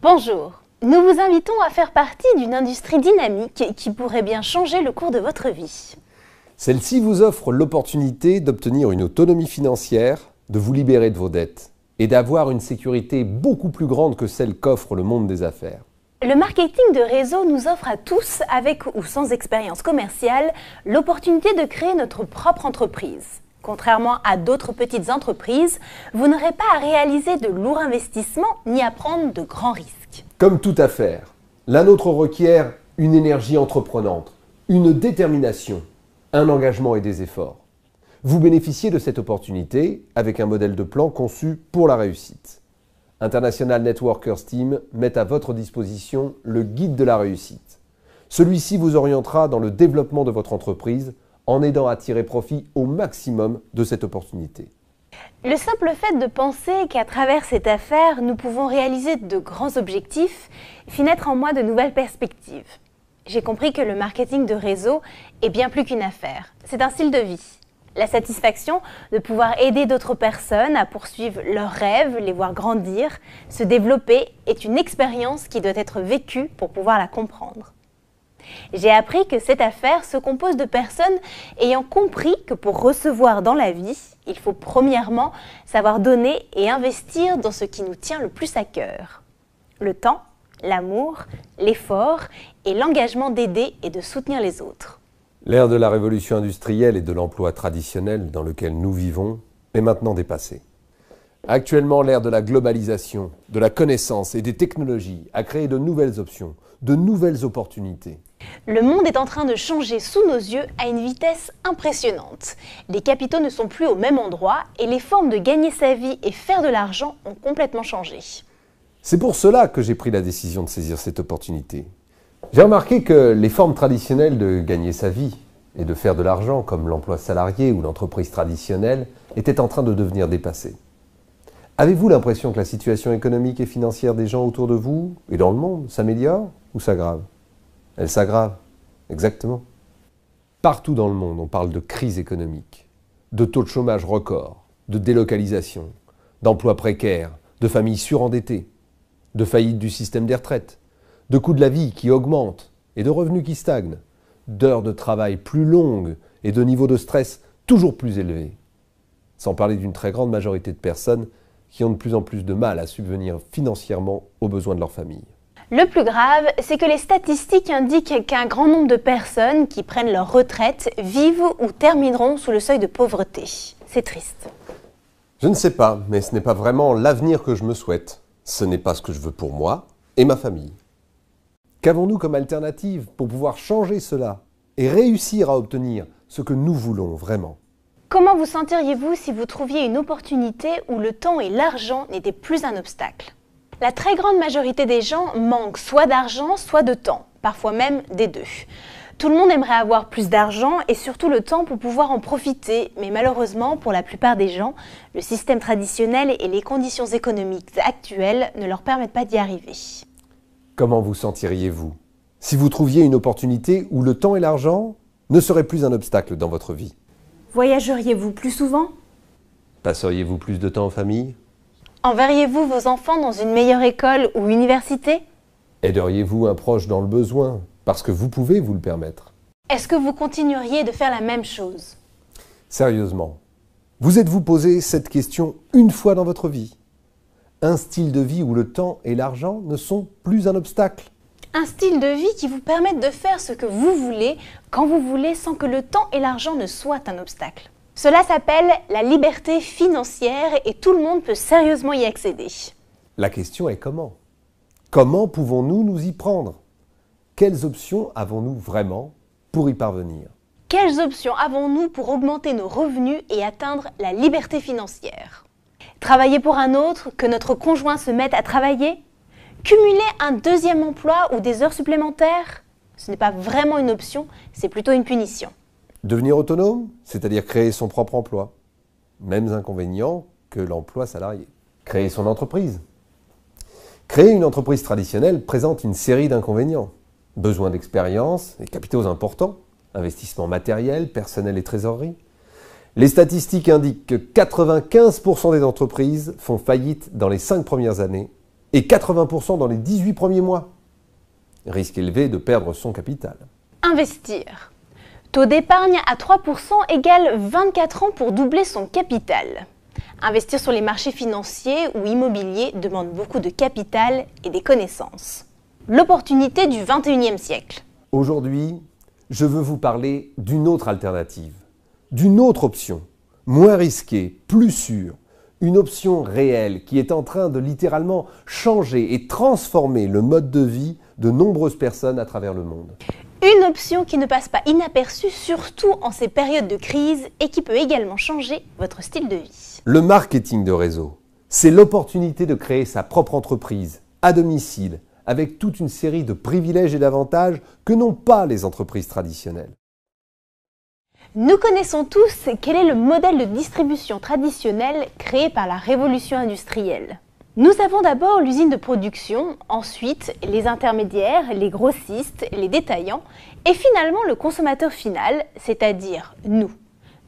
Bonjour, nous vous invitons à faire partie d'une industrie dynamique qui pourrait bien changer le cours de votre vie. Celle-ci vous offre l'opportunité d'obtenir une autonomie financière, de vous libérer de vos dettes et d'avoir une sécurité beaucoup plus grande que celle qu'offre le monde des affaires. Le marketing de réseau nous offre à tous, avec ou sans expérience commerciale, l'opportunité de créer notre propre entreprise. Contrairement à d'autres petites entreprises, vous n'aurez pas à réaliser de lourds investissements ni à prendre de grands risques. Comme toute affaire, la nôtre requiert une énergie entreprenante, une détermination, un engagement et des efforts. Vous bénéficiez de cette opportunité avec un modèle de plan conçu pour la réussite. International Networkers Team met à votre disposition le guide de la réussite. Celui-ci vous orientera dans le développement de votre entreprise en aidant à tirer profit au maximum de cette opportunité. Le simple fait de penser qu'à travers cette affaire, nous pouvons réaliser de grands objectifs fit naître en moi de nouvelles perspectives. J'ai compris que le marketing de réseau est bien plus qu'une affaire. C'est un style de vie. La satisfaction de pouvoir aider d'autres personnes à poursuivre leurs rêves, les voir grandir, se développer est une expérience qui doit être vécue pour pouvoir la comprendre. J'ai appris que cette affaire se compose de personnes ayant compris que pour recevoir dans la vie, il faut premièrement savoir donner et investir dans ce qui nous tient le plus à cœur. Le temps, l'amour, l'effort et l'engagement d'aider et de soutenir les autres. L'ère de la révolution industrielle et de l'emploi traditionnel dans lequel nous vivons est maintenant dépassée. Actuellement, l'ère de la globalisation, de la connaissance et des technologies a créé de nouvelles options, de nouvelles opportunités. Le monde est en train de changer sous nos yeux à une vitesse impressionnante. Les capitaux ne sont plus au même endroit et les formes de gagner sa vie et faire de l'argent ont complètement changé. C'est pour cela que j'ai pris la décision de saisir cette opportunité. J'ai remarqué que les formes traditionnelles de gagner sa vie et de faire de l'argent, comme l'emploi salarié ou l'entreprise traditionnelle, étaient en train de devenir dépassées. Avez-vous l'impression que la situation économique et financière des gens autour de vous et dans le monde s'améliore ou s'aggrave? Elle s'aggrave, exactement. Partout dans le monde, on parle de crise économique, de taux de chômage record, de délocalisation, d'emplois précaires, de familles surendettées, de faillite du système des retraites, de coûts de la vie qui augmentent et de revenus qui stagnent, d'heures de travail plus longues et de niveaux de stress toujours plus élevés. Sans parler d'une très grande majorité de personnes qui ont de plus en plus de mal à subvenir financièrement aux besoins de leur famille. Le plus grave, c'est que les statistiques indiquent qu'un grand nombre de personnes qui prennent leur retraite vivent ou termineront sous le seuil de pauvreté. C'est triste. Je ne sais pas, mais ce n'est pas vraiment l'avenir que je me souhaite. Ce n'est pas ce que je veux pour moi et ma famille. Qu'avons-nous comme alternative pour pouvoir changer cela et réussir à obtenir ce que nous voulons vraiment? Comment vous sentiriez-vous si vous trouviez une opportunité où le temps et l'argent n'étaient plus un obstacle? La très grande majorité des gens manquent soit d'argent, soit de temps, parfois même des deux. Tout le monde aimerait avoir plus d'argent et surtout le temps pour pouvoir en profiter, mais malheureusement, pour la plupart des gens, le système traditionnel et les conditions économiques actuelles ne leur permettent pas d'y arriver. Comment vous sentiriez-vous si vous trouviez une opportunité où le temps et l'argent ne seraient plus un obstacle dans votre vie? Voyageriez-vous plus souvent? Passeriez-vous plus de temps en famille? Enverriez-vous vos enfants dans une meilleure école ou université? Aideriez-vous un proche dans le besoin parce que vous pouvez vous le permettre? Est-ce que vous continueriez de faire la même chose? Sérieusement, vous êtes-vous posé cette question une fois dans votre vie? Un style de vie où le temps et l'argent ne sont plus un obstacle? Un style de vie qui vous permette de faire ce que vous voulez, quand vous voulez, sans que le temps et l'argent ne soient un obstacle. Cela s'appelle la liberté financière et tout le monde peut sérieusement y accéder. La question est comment? Comment pouvons-nous nous y prendre? Quelles options avons-nous vraiment pour y parvenir? Quelles options avons-nous pour augmenter nos revenus et atteindre la liberté financière? Travailler pour un autre, que notre conjoint se mette à travailler? Cumuler un deuxième emploi ou des heures supplémentaires? Ce n'est pas vraiment une option, c'est plutôt une punition. Devenir autonome, c'est-à-dire créer son propre emploi. Mêmes inconvénients que l'emploi salarié. Créer son entreprise. Créer une entreprise traditionnelle présente une série d'inconvénients. Besoin d'expérience et capitaux importants, investissement matériel, personnel et trésorerie. Les statistiques indiquent que 95% des entreprises font faillite dans les 5 premières années et 80% dans les 18 premiers mois. Risque élevé de perdre son capital. Investir. Taux d'épargne à 3% égale 24 ans pour doubler son capital. Investir sur les marchés financiers ou immobiliers demande beaucoup de capital et des connaissances. L'opportunité du 21e siècle. Aujourd'hui, je veux vous parler d'une autre alternative, d'une autre option, moins risquée, plus sûre, une option réelle qui est en train de littéralement changer et transformer le mode de vie de nombreuses personnes à travers le monde. Une option qui ne passe pas inaperçue, surtout en ces périodes de crise, et qui peut également changer votre style de vie. Le marketing de réseau, c'est l'opportunité de créer sa propre entreprise, à domicile, avec toute une série de privilèges et d'avantages que n'ont pas les entreprises traditionnelles. Nous connaissons tous quel est le modèle de distribution traditionnel créé par la révolution industrielle. Nous avons d'abord l'usine de production, ensuite les intermédiaires, les grossistes, les détaillants et finalement le consommateur final, c'est-à-dire nous.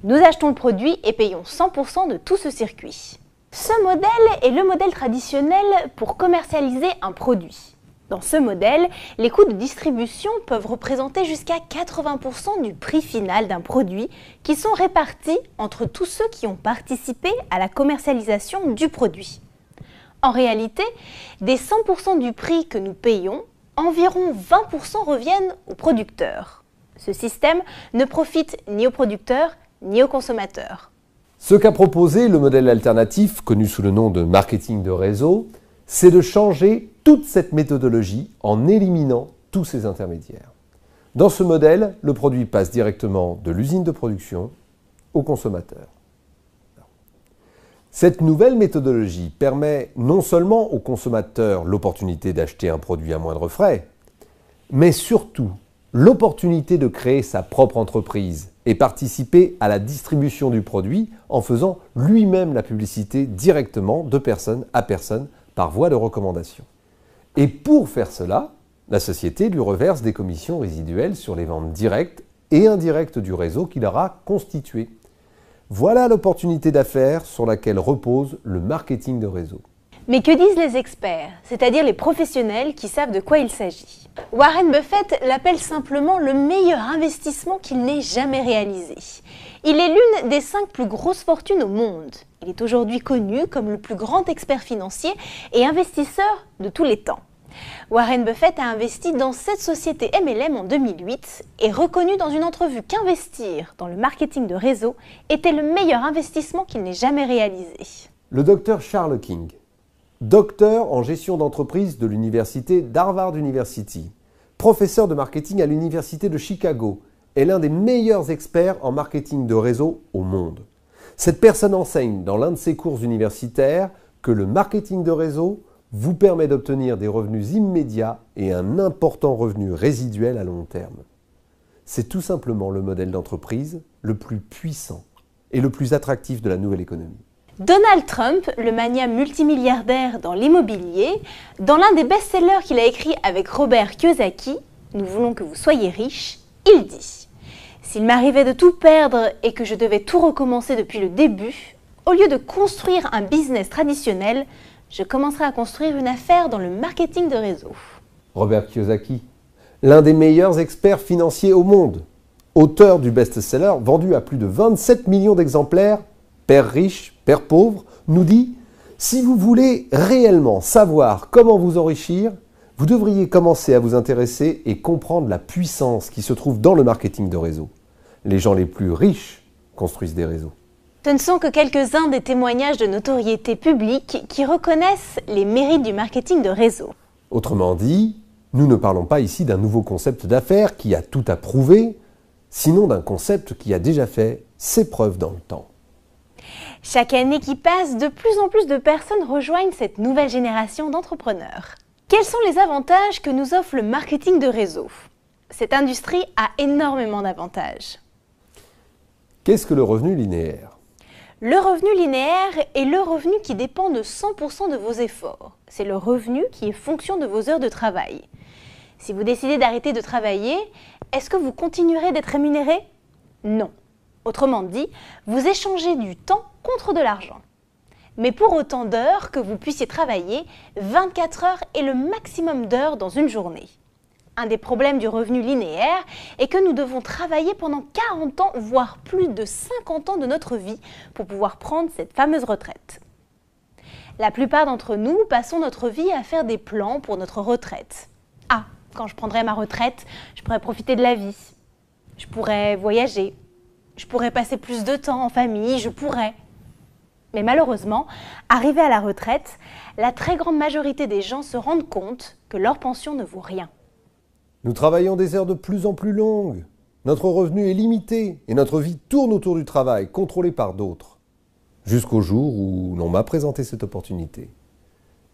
Nous achetons le produit et payons 100% de tout ce circuit. Ce modèle est le modèle traditionnel pour commercialiser un produit. Dans ce modèle, les coûts de distribution peuvent représenter jusqu'à 80% du prix final d'un produit qui sont répartis entre tous ceux qui ont participé à la commercialisation du produit. En réalité, des 100% du prix que nous payons, environ 20% reviennent aux producteurs. Ce système ne profite ni aux producteurs ni aux consommateurs. Ce qu'a proposé le modèle alternatif, connu sous le nom de marketing de réseau, c'est de changer toute cette méthodologie en éliminant tous ces intermédiaires. Dans ce modèle, le produit passe directement de l'usine de production au consommateur. Cette nouvelle méthodologie permet non seulement aux consommateurs l'opportunité d'acheter un produit à moindre frais, mais surtout l'opportunité de créer sa propre entreprise et participer à la distribution du produit en faisant lui-même la publicité directement de personne à personne par voie de recommandation. Et pour faire cela, la société lui reverse des commissions résiduelles sur les ventes directes et indirectes du réseau qu'il aura constitué. Voilà l'opportunité d'affaires sur laquelle repose le marketing de réseau. Mais que disent les experts, c'est-à-dire les professionnels qui savent de quoi il s'agit? Warren Buffett l'appelle simplement le meilleur investissement qu'il n'ait jamais réalisé. Il est l'une des 5 plus grosses fortunes au monde. Il est aujourd'hui connu comme le plus grand expert financier et investisseur de tous les temps. Warren Buffett a investi dans cette société MLM en 2008 et reconnu dans une entrevue qu'investir dans le marketing de réseau était le meilleur investissement qu'il n'ait jamais réalisé. Le docteur Charles King, docteur en gestion d'entreprise de l'université d'Harvard University, professeur de marketing à l'université de Chicago, est l'un des meilleurs experts en marketing de réseau au monde. Cette personne enseigne dans l'un de ses cours universitaires que le marketing de réseau vous permet d'obtenir des revenus immédiats et un important revenu résiduel à long terme. C'est tout simplement le modèle d'entreprise le plus puissant et le plus attractif de la nouvelle économie. Donald Trump, le magnat multimilliardaire dans l'immobilier, dans l'un des best-sellers qu'il a écrit avec Robert Kiyosaki, « Nous voulons que vous soyez riches », il dit « S'il m'arrivait de tout perdre et que je devais tout recommencer depuis le début, au lieu de construire un business traditionnel, je commencerai à construire une affaire dans le marketing de réseau. » Robert Kiyosaki, l'un des meilleurs experts financiers au monde, auteur du best-seller vendu à plus de 27 millions d'exemplaires, Père riche, Père pauvre, nous dit « Si vous voulez réellement savoir comment vous enrichir, vous devriez commencer à vous intéresser et comprendre la puissance qui se trouve dans le marketing de réseau. Les gens les plus riches construisent des réseaux. » Ce ne sont que quelques-uns des témoignages de notoriété publique qui reconnaissent les mérites du marketing de réseau. Autrement dit, nous ne parlons pas ici d'un nouveau concept d'affaires qui a tout à prouver, sinon d'un concept qui a déjà fait ses preuves dans le temps. Chaque année qui passe, de plus en plus de personnes rejoignent cette nouvelle génération d'entrepreneurs. Quels sont les avantages que nous offre le marketing de réseau? Cette industrie a énormément d'avantages. Qu'est-ce que le revenu linéaire? Le revenu linéaire est le revenu qui dépend de 100% de vos efforts. C'est le revenu qui est fonction de vos heures de travail. Si vous décidez d'arrêter de travailler, est-ce que vous continuerez d'être rémunéré? Non. Autrement dit, vous échangez du temps contre de l'argent. Mais pour autant d'heures que vous puissiez travailler, 24 heures est le maximum d'heures dans une journée. Un des problèmes du revenu linéaire est que nous devons travailler pendant 40 ans, voire plus de 50 ans de notre vie pour pouvoir prendre cette fameuse retraite. La plupart d'entre nous passons notre vie à faire des plans pour notre retraite. Ah, quand je prendrai ma retraite, je pourrai profiter de la vie. Je pourrais voyager. Je pourrais passer plus de temps en famille, je pourrais. Mais malheureusement, arrivé à la retraite, la très grande majorité des gens se rendent compte que leur pension ne vaut rien. Nous travaillons des heures de plus en plus longues. Notre revenu est limité et notre vie tourne autour du travail, contrôlé par d'autres. Jusqu'au jour où l'on m'a présenté cette opportunité.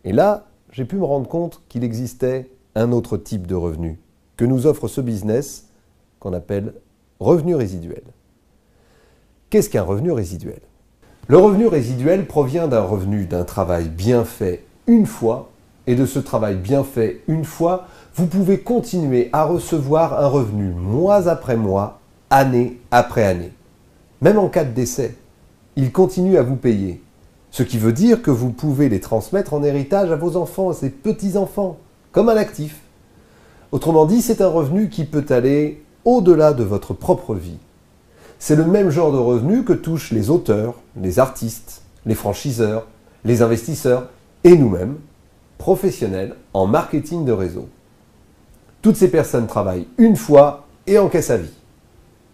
Et là, j'ai pu me rendre compte qu'il existait un autre type de revenu que nous offre ce business qu'on appelle revenu résiduel. Qu'est-ce qu'un revenu résiduel? Le revenu résiduel provient d'un revenu d'un travail bien fait une fois, et de ce travail bien fait une fois, vous pouvez continuer à recevoir un revenu mois après mois, année après année. Même en cas de décès, il continue à vous payer. Ce qui veut dire que vous pouvez les transmettre en héritage à vos enfants et petits-enfants, comme un actif. Autrement dit, c'est un revenu qui peut aller au-delà de votre propre vie. C'est le même genre de revenu que touchent les auteurs, les artistes, les franchiseurs, les investisseurs et nous-mêmes, professionnels en marketing de réseau. Toutes ces personnes travaillent une fois et encaissent à vie.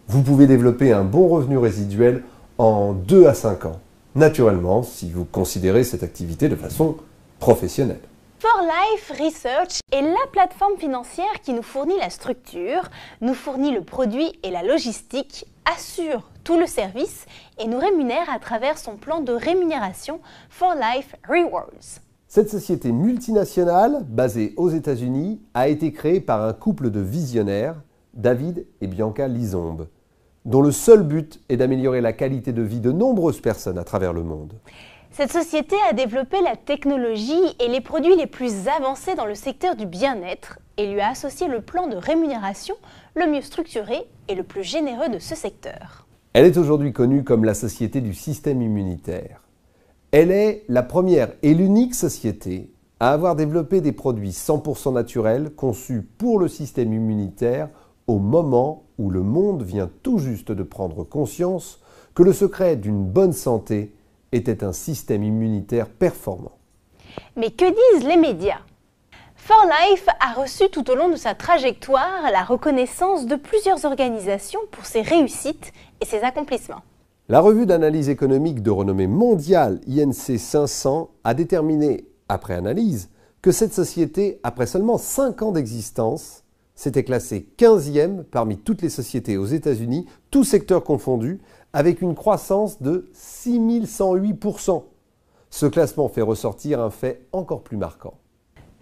Vous pouvez développer un bon revenu résiduel en 2 à 5 ans, naturellement si vous considérez cette activité de façon professionnelle. For Life Research est la plateforme financière qui nous fournit la structure, nous fournit le produit et la logistique, assure tout le service et nous rémunère à travers son plan de rémunération For Life Rewards. Cette société multinationale, basée aux États-Unis, a été créée par un couple de visionnaires, David et Bianca Lizombe, dont le seul but est d'améliorer la qualité de vie de nombreuses personnes à travers le monde. Cette société a développé la technologie et les produits les plus avancés dans le secteur du bien-être et lui a associé le plan de rémunération le mieux structuré et le plus généreux de ce secteur. Elle est aujourd'hui connue comme la société du système immunitaire. Elle est la première et l'unique société à avoir développé des produits 100% naturels conçus pour le système immunitaire au moment où le monde vient tout juste de prendre conscience que le secret d'une bonne santé était un système immunitaire performant. Mais que disent les médias? For Life a reçu tout au long de sa trajectoire la reconnaissance de plusieurs organisations pour ses réussites et ses accomplissements. La revue d'analyse économique de renommée mondiale INC 500 a déterminé, après analyse, que cette société, après seulement 5 ans d'existence, s'était classée 15e parmi toutes les sociétés aux États-Unis, tous secteurs confondus, avec une croissance de 6108%. Ce classement fait ressortir un fait encore plus marquant.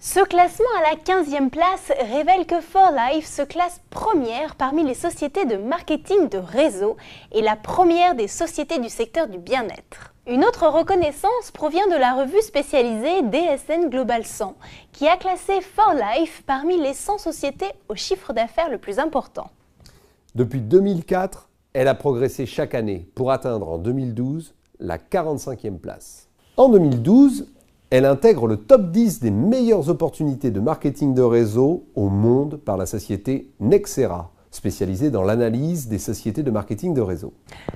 Ce classement à la 15e place révèle que For Life se classe première parmi les sociétés de marketing de réseau et la première des sociétés du secteur du bien-être. Une autre reconnaissance provient de la revue spécialisée DSN Global 100 qui a classé For Life parmi les 100 sociétés au chiffre d'affaires le plus important. Depuis 2004, elle a progressé chaque année pour atteindre en 2012 la 45e place. En 2012, elle intègre le top 10 des meilleures opportunités de marketing de réseau au monde par la société Nexera, spécialisée dans l'analyse des sociétés de marketing de réseau.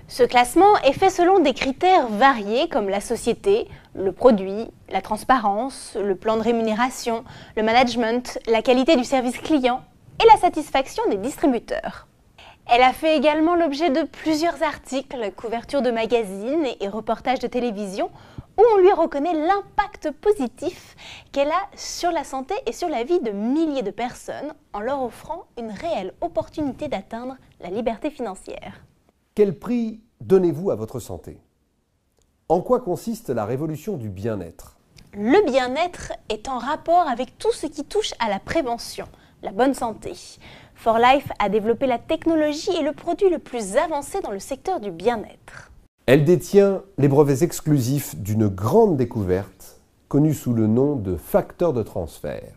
Ce classement est fait selon des critères variés comme la société, le produit, la transparence, le plan de rémunération, le management, la qualité du service client et la satisfaction des distributeurs. Elle a fait également l'objet de plusieurs articles, couvertures de magazines et reportages de télévision où on lui reconnaît l'impact positif qu'elle a sur la santé et sur la vie de milliers de personnes en leur offrant une réelle opportunité d'atteindre la liberté financière. Quel prix donnez-vous à votre santé? En quoi consiste la révolution du bien-être? Le bien-être est en rapport avec tout ce qui touche à la prévention, la bonne santé. For Life a développé la technologie et le produit le plus avancé dans le secteur du bien-être. Elle détient les brevets exclusifs d'une grande découverte, connue sous le nom de facteur de transfert.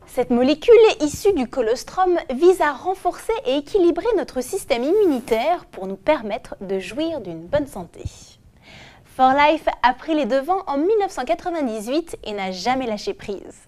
Cette molécule issue du colostrum vise à renforcer et équilibrer notre système immunitaire pour nous permettre de jouir d'une bonne santé. For Life a pris les devants en 1998 et n'a jamais lâché prise.